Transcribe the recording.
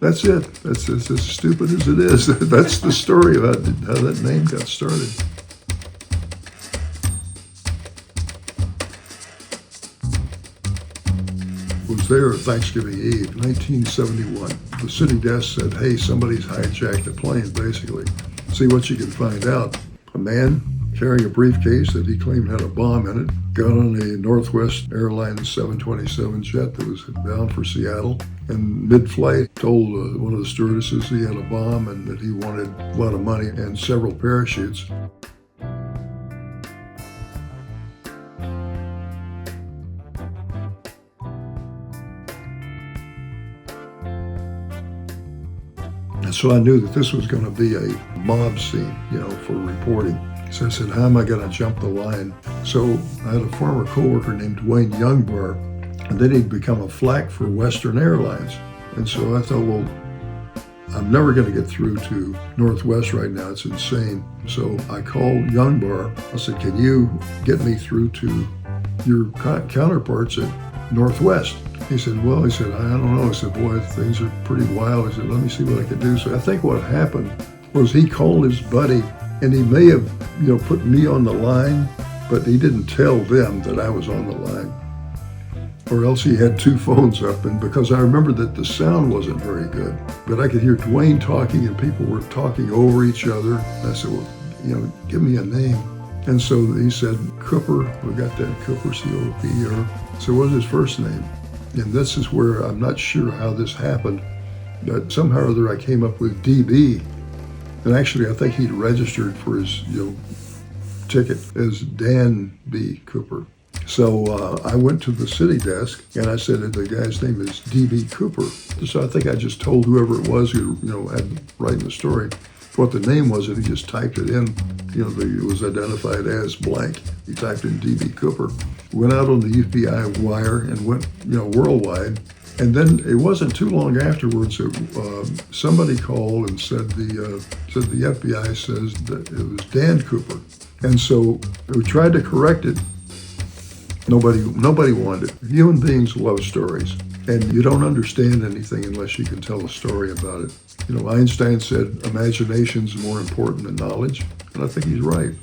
That's it. That's as stupid as it is. That's the story about how that name got started. Was there Thanksgiving Eve, 1971. The city desk said, hey, somebody's hijacked a plane, basically. See what you can find out. A man carrying a briefcase that he claimed had a bomb in it got on a Northwest Airlines 727 jet that was bound for Seattle, and mid-flight told one of the stewardesses he had a bomb and that he wanted a lot of money and several parachutes. And so I knew that this was going to be a mob scene, for reporting. So I said, how am I going to jump the line? So I had a former coworker named Dwayne Youngbar, and then he'd become a flak for Western Airlines. And so I thought, well, I'm never going to get through to Northwest right now. It's insane. So I called Youngbar. I said, can you get me through to your counterparts at Northwest? He said, I don't know. I said, boy, things are pretty wild. I said, let me see what I can do. So I think what happened was he called his buddy, and he may have, put me on the line, but he didn't tell them that I was on the line. Or else he had two phones up, and because I remember that the sound wasn't very good, but I could hear Dwayne talking and people were talking over each other. And I said, well, give me a name. And so he said, Cooper. We got that, Cooper, C-O-P-E-R. So what was his first name? And this is where I'm not sure how this happened, but somehow or other I came up with DB. And actually, I think he'd registered for his ticket as Dan B. Cooper. So I went to the city desk and I said, the guy's name is DB Cooper. So I think I just told whoever it was who had writing the story what the name was, and he just typed it in. It was identified as blank. He typed in DB Cooper. Went out on the FBI wire and went worldwide. And then it wasn't too long afterwards that somebody called and said the FBI says that it was Dan Cooper. And so we tried to correct it. Nobody wanted it. Human beings love stories, and you don't understand anything unless you can tell a story about it. Einstein said imagination's more important than knowledge, and I think he's right.